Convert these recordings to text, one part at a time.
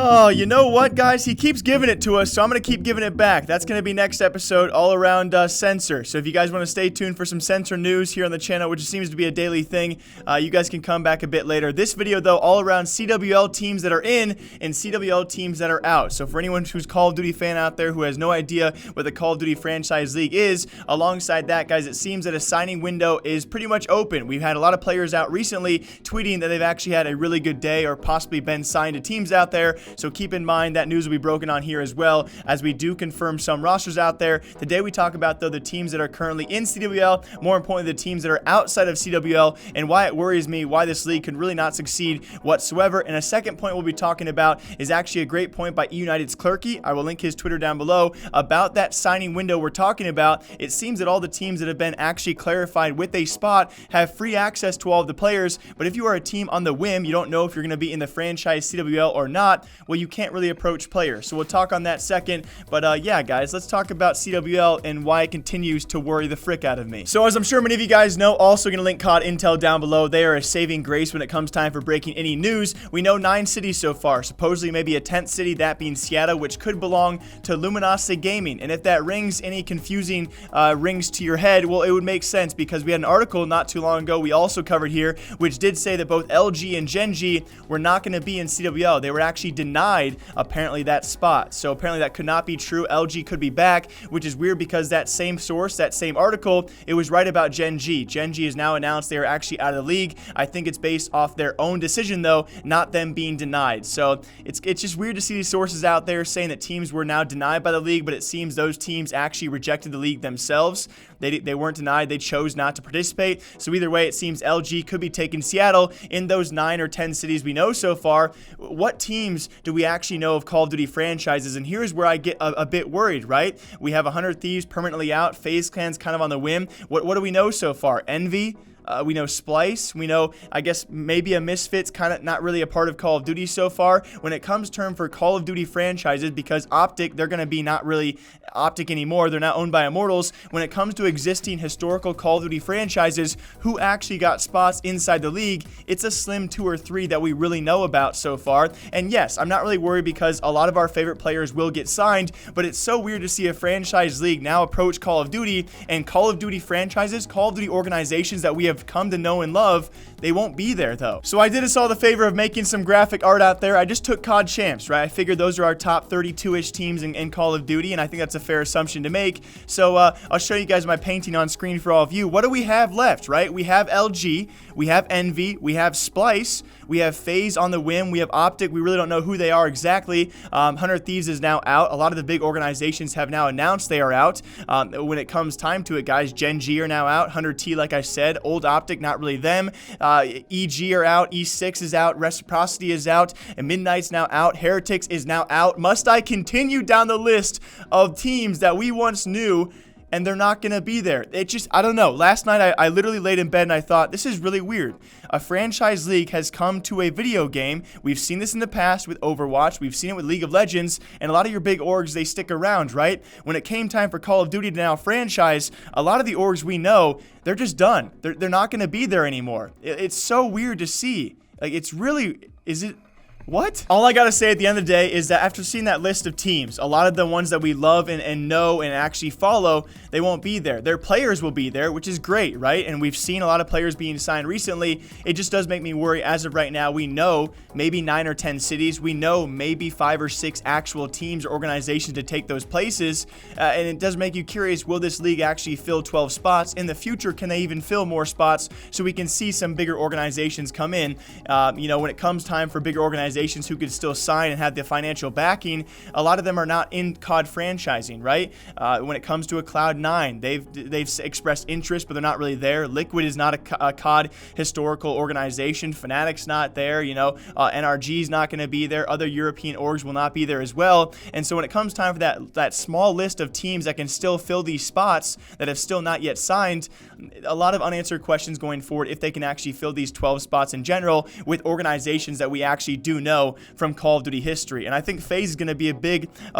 Oh, you know what, guys? He keeps giving it to us, so I'm going to keep giving it back. That's going to be next episode, all around Censor. So if you guys want to stay tuned for some Censor news here on the channel, which seems to be a daily thing, you guys can come back a bit later. This video, though, all around CWL teams that are in and CWL teams that are out. So for anyone who's Call of Duty fan out there who has no idea what the Call of Duty Franchise League is, alongside that, guys, it seems that a signing window is pretty much open. We've had a lot of players out recently tweeting that they've actually had a really good day or possibly been signed to teams out there. So keep in mind that news will be broken on here as well, as we do confirm some rosters out there. Today we talk about, though, the teams that are currently in CWL, more importantly, the teams that are outside of CWL, and why it worries me, why this league could really not succeed whatsoever. And a second point we'll be talking about is actually a great point by United's Clerky. I will link his Twitter down below about that signing window we're talking about. It seems that all the teams that have been actually clarified with a spot have free access to all of the players, but if you are a team on the whim, you don't know if you're going to be in the franchise CWL or not, well, you can't really approach players. So we'll talk on that second. But yeah, guys, let's talk about CWL and why it continues to worry the frick out of me. So as I'm sure many of you guys know, also going to link COD Intel down below. They are a saving grace when it comes time for breaking any news. We know 9 cities so far, supposedly maybe a 10th city, that being Seattle, which could belong to Luminosity Gaming. And if that rings any confusing rings to your head, well, it would make sense, because we had an article not too long ago we also covered here, which did say that both LG and Gen G were not going to be in CWL. They were actually denied, apparently, that spot. So apparently that could not be true. LG could be back, which is weird because that same source, that same article, it was right about Gen G. Gen G has now announced they are actually out of the league. I think it's based off their own decision, though, not them being denied. So it's just weird to see these sources out there saying that teams were now denied by the league, but it seems those teams actually rejected the league themselves. They weren't denied. They chose not to participate. So either way, it seems LG could be taking Seattle in those 9 or 10 cities we know so far. What teams do we actually know of Call of Duty franchises? And here's where I get a bit worried, right? We have 100 Thieves permanently out. FaZe Clan's kind of on the whim. What do we know so far? Envy? We know Splice. We know, I guess, maybe a Misfits, kind of not really a part of Call of Duty so far. When it comes term for Call of Duty franchises, because Optic, they're going to be not really Optic anymore. They're not owned by Immortals. When it comes to existing historical Call of Duty franchises who actually got spots inside the league, it's a slim 2 or 3 that we really know about so far. And yes, I'm not really worried because a lot of our favorite players will get signed, but it's so weird to see a franchise league now approach Call of Duty, and Call of Duty franchises, Call of Duty organizations that we have come to know and love, they won't be there, though. So I did us all the favor of making some graphic art out there. I just took COD Champs, right? I figured those are our top 32-ish teams in Call of Duty, and I think that's a fair assumption to make. So I'll show you guys my painting on screen for all of you. What do we have left, right? We have LG, we have Envy, we have Splice, we have FaZe on the whim, we have Optic. We really don't know who they are exactly. 100 Thieves is now out. A lot of the big organizations have now announced they are out. When it comes time to it, guys, Gen G are now out. 100T, like I said. Old Optic, not really them. EG are out. E6 is out. Reciprocity is out. And Midnight's now out. Heretics is now out. Must I continue down the list of teams that we once knew and they're not going to be there? It just, I don't know. Last night, I literally laid in bed and I thought, this is really weird. A franchise league has come to a video game. We've seen this in the past with Overwatch. We've seen it with League of Legends. And a lot of your big orgs, they stick around, right? When it came time for Call of Duty to now franchise, a lot of the orgs we know, they're just done. They're not going to be there anymore. It's so weird to see. Like, it's really, is it... What? All I gotta say at the end of the day is that after seeing that list of teams, a lot of the ones that we love and know and actually follow, they won't be there. Their players will be there, which is great, right? And we've seen a lot of players being signed recently. It just does make me worry. As of right now, we know maybe 9 or 10 cities. We know maybe 5 or 6 actual teams or organizations to take those places. And it does make you curious, will this league actually fill 12 spots? In the future, can they even fill more spots so we can see some bigger organizations come in? You know, when it comes time for bigger organizations who could still sign and have the financial backing, a lot of them are not in COD franchising, right? When it comes to a Cloud9, they've expressed interest, but they're not really there. Liquid is not a COD historical organization. Fnatic's not there, you know. NRG's not going to be there. Other European orgs will not be there as well. And so when it comes time for that small list of teams that can still fill these spots that have still not yet signed, a lot of unanswered questions going forward if they can actually fill these 12 spots in general with organizations that we actually do know know from Call of Duty history. And I think FaZe is going to be a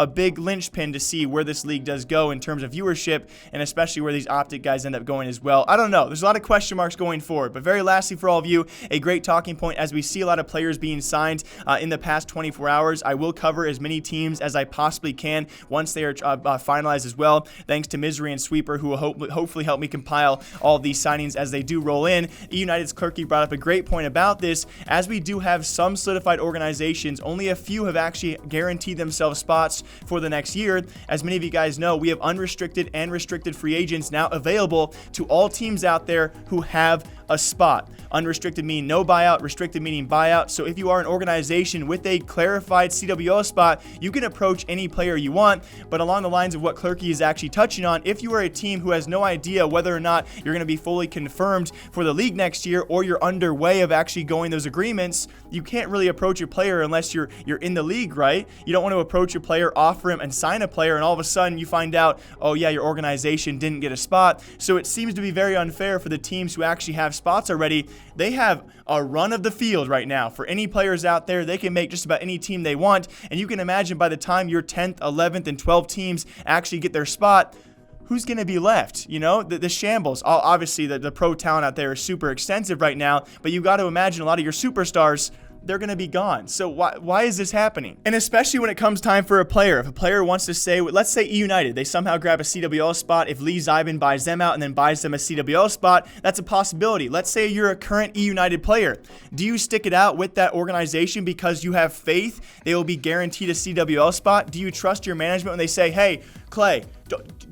big linchpin to see where this league does go in terms of viewership, and especially where these Optic guys end up going as well. I don't know. There's a lot of question marks going forward. But very lastly for all of you, a great talking point as we see a lot of players being signed in the past 24 hours. I will cover as many teams as I possibly can once they are finalized as well. Thanks to Misery and Sweeper, who will hopefully help me compile all of these signings as they do roll in. United's Clerky brought up a great point about this. As we do have some solidified organizations, only a few have actually guaranteed themselves spots for the next year. As many of you guys know, we have unrestricted and restricted free agents now available to all teams out there who have a spot. Unrestricted meaning no buyout, restricted meaning buyout. So if you are an organization with a clarified CWL spot, you can approach any player you want. But along the lines of what Clerky is actually touching on, if you are a team who has no idea whether or not you're going to be fully confirmed for the league next year, or you're underway of actually going those agreements, you can't really approach a player unless you're in the league, right? You don't want to approach a player, offer him, and sign a player, and all of a sudden you find out, oh yeah, your organization didn't get a spot. So it seems to be very unfair for the teams who actually have spots already. They have a run of the field right now. For any players out there, they can make just about any team they want, and you can imagine by the time your 10th, 11th, and 12th teams actually get their spot, who's going to be left? You know, the shambles. Obviously, the pro talent out there is super extensive right now, but you got to imagine a lot of your superstars, they're going to be gone. So why is this happening? And especially when it comes time for a player. If a player wants to say, let's say E United, they somehow grab a CWL spot. If Lee Zybin buys them out and then buys them a CWL spot, that's a possibility. Let's say you're a current E United player. Do you stick it out with that organization because you have faith they will be guaranteed a CWL spot? Do you trust your management when they say, hey, Clay,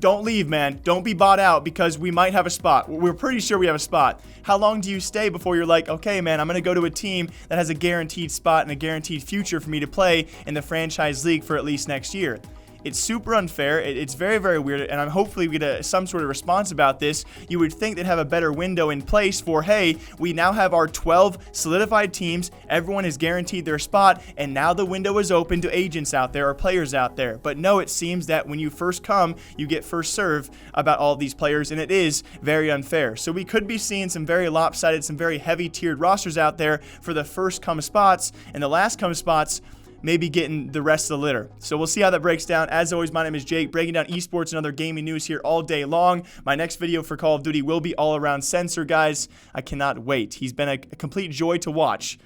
don't leave, man. Don't be bought out because we might have a spot. We're pretty sure we have a spot. How long do you stay before you're like, okay, man, I'm going to go to a team that has a guaranteed spot and a guaranteed future for me to play in the franchise league for at least next year? It's super unfair. It's very, very weird, and I'm hopefully we get some sort of response about this. You would think they'd have a better window in place for, hey, we now have our 12 solidified teams. Everyone is guaranteed their spot, and now the window is open to agents out there or players out there. But no, it seems that when you first come, you get first serve about all of these players, and it is very unfair. So we could be seeing some very lopsided, some very heavy-tiered rosters out there for the first come spots, and the last come spots maybe getting the rest of the litter. So we'll see how that breaks down. As always, my name is Jake, breaking down esports and other gaming news here all day long. My next video for Call of Duty will be all around Censor, guys. I cannot wait. He's been a complete joy to watch.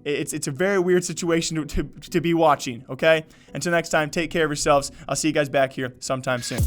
It's a very weird situation to be watching, okay? Until next time, take care of yourselves. I'll see you guys back here sometime soon.